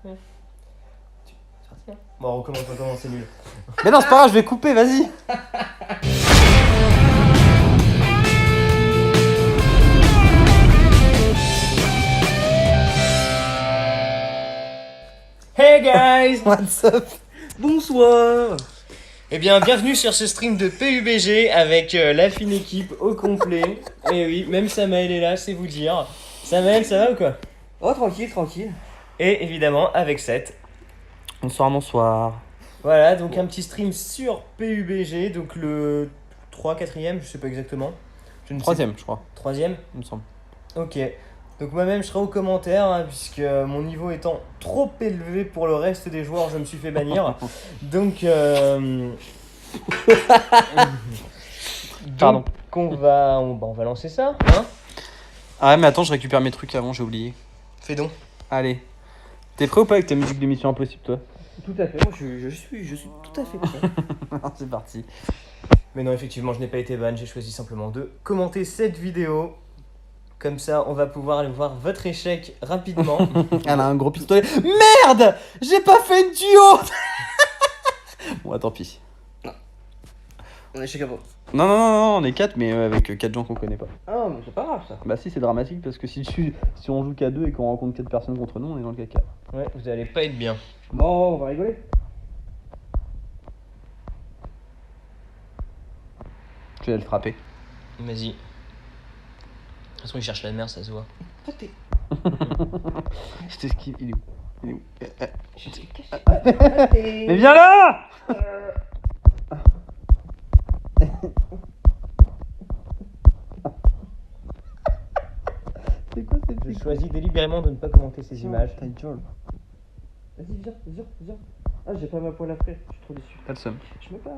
Ouais. C'est parti, hein. Bon, on recommence, c'est nul. Mais non, c'est pas grave, je vais couper, vas-y. Hey guys! What's up? Bonsoir! Eh bien, bienvenue sur ce stream de PUBG avec la fine équipe au complet. Et oui, même Samael est là, c'est vous dire. Samael, ça va ou quoi? Oh, tranquille, tranquille. Et évidemment, avec Seth. Bonsoir, bonsoir. Voilà, donc un petit stream sur PUBG, donc le 3, 4ème, je sais pas exactement. Je ne sais- Troisième, je crois, Troisième? il me semble. Ok. Donc moi-même je serai aux commentaires, hein, puisque mon niveau étant trop élevé pour le reste des joueurs, je me suis fait bannir. Donc... Pardon. Donc on va lancer ça, hein. Ah ouais, mais attends, je récupère mes trucs avant, j'ai oublié. Fais donc. Allez. T'es prêt ou pas avec ta musique d'émission Impossible, toi? Tout à fait, moi je suis tout à fait prêt. C'est parti. Mais non, effectivement, je n'ai pas été ban, j'ai choisi simplement de commenter cette vidéo. Comme ça, on va pouvoir aller voir votre échec rapidement. Elle a un gros pistolet. Merde! J'ai pas fait de duo. Bon, tant pis. On est chez Cabo. Non, non, non, non, on est 4, mais avec 4 gens qu'on connaît pas. Ah, mais c'est pas grave ça. Bah si, c'est dramatique parce que si on joue qu'à 2 et qu'on rencontre 4 personnes contre nous, on est dans le caca. Ouais, vous allez pas être bien. Bon, on va rigoler. Je vais le frapper. Vas-y. De toute façon, il cherche la merde, ça se voit. Raté. Je t'esquive, il est où? Il est où? Je suis caché. Mais viens là! C'est quoi cette Je choisis délibérément de ne pas commenter ces images. Ta gueule. Vas-y, viens. Ah, j'ai pas ma poêle à frire, je suis trop déçu. Pas de somme. Je me bats.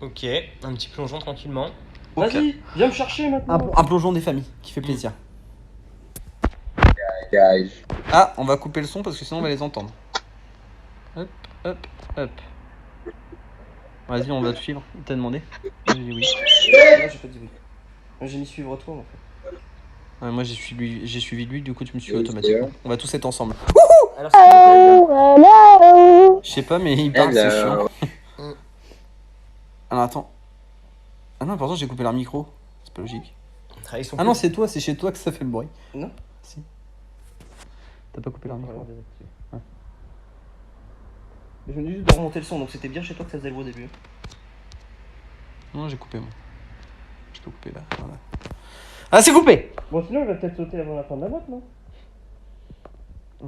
Ok, un petit plongeon tranquillement. Ok. Vas-y, viens me chercher maintenant. Un plongeon des familles qui fait plaisir. Guys. Ah, on va couper le son parce que sinon on va les entendre. Hop, hop, hop. Vas-y, on va te suivre. Il t'a demandé? J'ai dit oui. Moi j'ai pas dit oui. Moi j'ai mis suivre toi en fait. Ouais, moi j'ai suivi lui, du coup tu me suis automatiquement. On va tous être ensemble. Alors, s'il vous plaît, Je sais pas, mais il parle, c'est chiant. Hello. Alors attends. Ah non, pourtant j'ai coupé leur micro. C'est pas logique. ils sont Ah non, c'est toi, c'est chez toi que ça fait le bruit. Non. Si. T'as pas coupé leur micro? Ouais. Mais je me dis juste de remonter le son, donc c'était bien chez toi que ça faisait le bruit au début. Non, j'ai coupé moi. Je peux couper là. Voilà. Ah, c'est coupé! Bon, sinon il va peut-être sauter avant la fin de la boîte, non?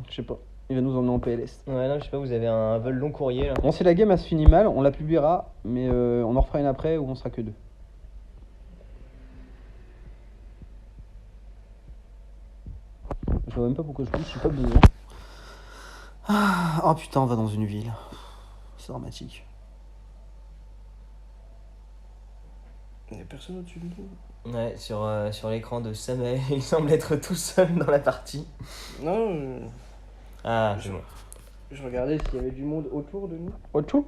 Je sais pas. Il va nous emmener en PLS. Ouais, non, je sais pas, vous avez un vol long courrier là. Bon, si la game elle se finit mal, on la publiera, mais on en refera une après où on sera que 2. Je vois même pas pourquoi je pousse, je suis pas besoin. Ah, oh putain, on va dans une ville. C'est dramatique. Il y a personne au-dessus de nous. Ouais, sur l'écran de Samael, il semble être tout seul dans la partie. Non, Ah, c'est bon. je regardais s'il y avait du monde autour de nous. Autre chose?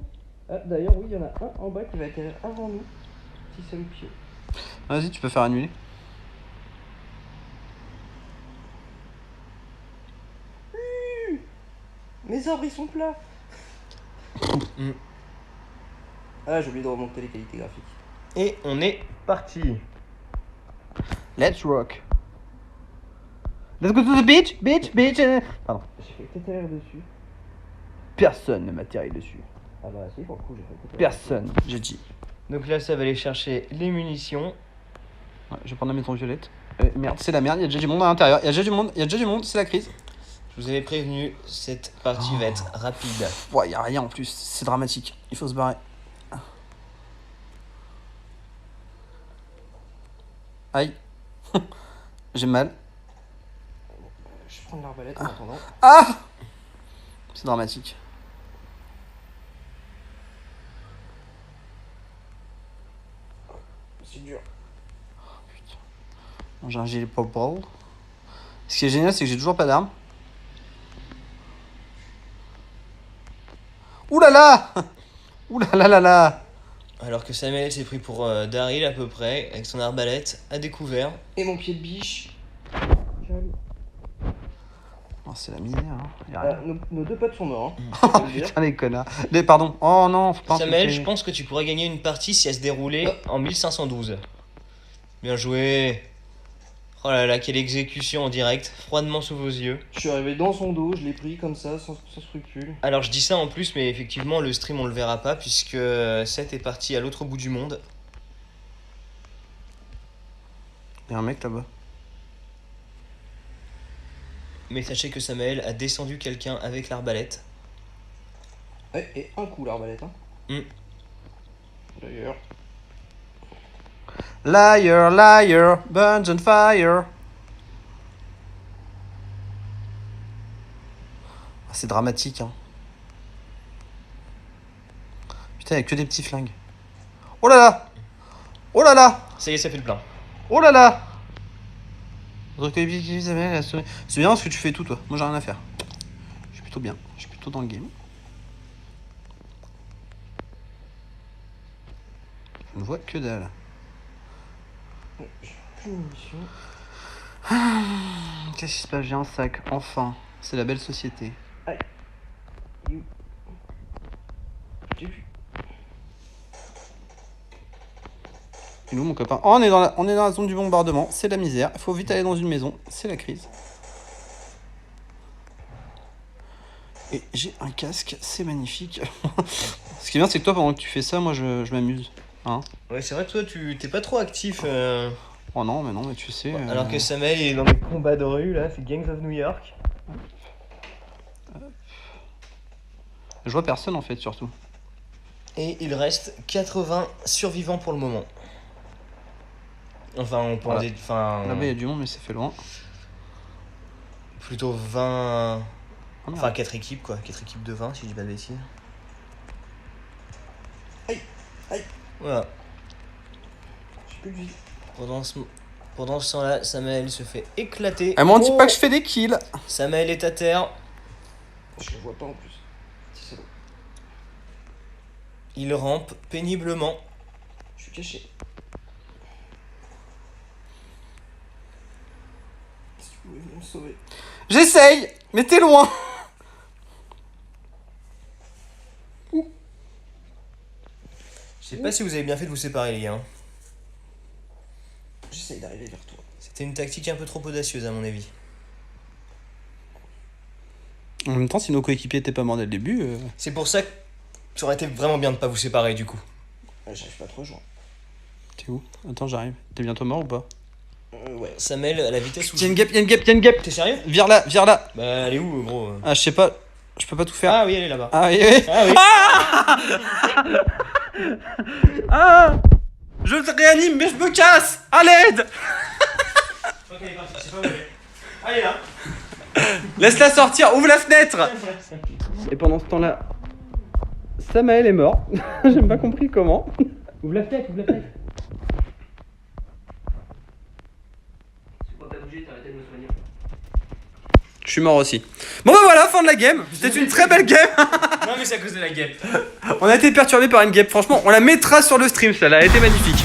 Ah, d'ailleurs, oui, il y en a un en bas qui va atterrir avant nous. Si c'est le pied. Vas-y, tu peux faire annuler. Mes arbres ils sont plats. Mm. Ah, j'ai oublié de remonter les qualités graphiques. Et on est parti. Let's rock. Let's go to the beach, beach. Pardon. J'ai fait t'atterrir dessus. Personne ne m'atterrit dessus. Ah bah si, pour le coup, j'ai fait t'atterrir. Personne, j'ai dit. Donc là, ça va aller chercher les munitions. Ouais, je vais prendre la maison violette. Merde, c'est la merde, il y a déjà du monde à l'intérieur. Il y a déjà du monde, c'est la crise. Je vous avais prévenu, cette partie va être rapide. Ouais, il y a rien en plus, c'est dramatique. Il faut se barrer. Aïe. J'ai mal. Je prends l'arbalète en attendant. Ah! C'est dramatique. C'est dur. J'ai un gilet pop-ball. Ce qui est génial, c'est que j'ai toujours pas d'armes. Ouh là là! Ouh là là là là! Alors que Samuel s'est pris pour Daryl à peu près, avec son arbalète à découvert. Et mon pied de biche. Calme. Oh, c'est la misère, hein. Y a rien. Nos deux potes sont morts. Oh putain, les connards. Pardon. Oh non, faut pas Samuel, insulter. je pense que tu pourrais gagner une partie si elle se déroulait en 1512. Bien joué. Oh là là, quelle exécution en direct, froidement sous vos yeux. Je suis arrivé dans son dos, je l'ai pris comme ça, sans scrupule. Alors je dis ça en plus, mais effectivement le stream on le verra pas puisque Seth est parti à l'autre bout du monde. Y a un mec là-bas. Mais sachez que Samuel a descendu quelqu'un avec l'arbalète. Et un coup l'arbalète, hein. D'ailleurs. Liar, liar, burns on fire. Ah, c'est dramatique, hein. Putain, y'a que des petits flingues. Oh là là. Oh là là. Ça y est, ça fait le plein. Oh là là. C'est bien parce que tu fais tout, toi. Moi, j'ai rien à faire. Je suis plutôt bien. Je suis plutôt dans le game. Je ne vois que dalle. Plus de munitions. Qu'est-ce qui se passe? J'ai un sac. Enfin. C'est la belle société. Je t'ai vu. Et nous, mon copain. Oh, on est dans la zone du bombardement. C'est la misère. Il faut vite aller dans une maison. C'est la crise. Et j'ai un casque. C'est magnifique. Ce qui est bien, c'est que toi, pendant que tu fais ça, moi, je m'amuse. Hein? Ouais, c'est vrai que toi tu t'es pas trop actif. Oh non, mais tu sais. Alors que Samuel est dans les combats de rue là, c'est Gangs of New York. Je vois personne en fait, surtout. Et il reste 80 survivants pour le moment. Enfin, on peut en Voilà. dire. Enfin. Là-bas, il y a du monde, mais ça fait loin. Plutôt 20. Oh, merde. Enfin, 4 équipes quoi. 4 équipes de 20 si je dis pas de bêtises. Aïe, aïe. Voilà. J'ai plus de vie. Pendant ce temps-là, Samuel se fait éclater. Ah, mais on dit Oh, pas que je fais des kills. Samuel est à terre. Je le vois pas en plus. C'est salaud. Il rampe péniblement. Je suis caché. Si tu pouvais venir me sauver. J'essaye, mais t'es loin. Je sais pas si vous avez bien fait de vous séparer, les gars. hein. J'essaye d'arriver vers toi. C'était une tactique un peu trop audacieuse, à mon avis. En même temps, si nos coéquipiers étaient pas morts dès le début. C'est pour ça que ça aurait été vraiment bien de pas vous séparer, du coup. J'arrive pas à te rejoindre. T'es où? Attends, j'arrive. T'es bientôt mort ou pas? Ouais. Samuel, à la vitesse où... Y'a une gap, y'a une gap, y'a une gap. T'es sérieux? Vire là, vire là. Bah, elle est où, gros? Ah, je sais pas. Je peux pas tout faire. Ah oui, elle est là-bas. Ah, oui, oui. Ah oui. Ah, je te réanime, mais je me casse. À l'aide. Ok, elle est partie, c'est pas mauvais. Allez, là. Laisse-la sortir, ouvre la fenêtre. Et pendant ce temps-là, Samael est mort. J'ai pas compris comment. Ouvre la fenêtre, ouvre la fenêtre. Je suis mort aussi. Bon bah voilà, fin de la game. C'était une très belle game. Non, mais c'est à cause de la guêpe. On a été perturbé par une guêpe. Franchement, on la mettra sur le stream, ça. Elle a été magnifique.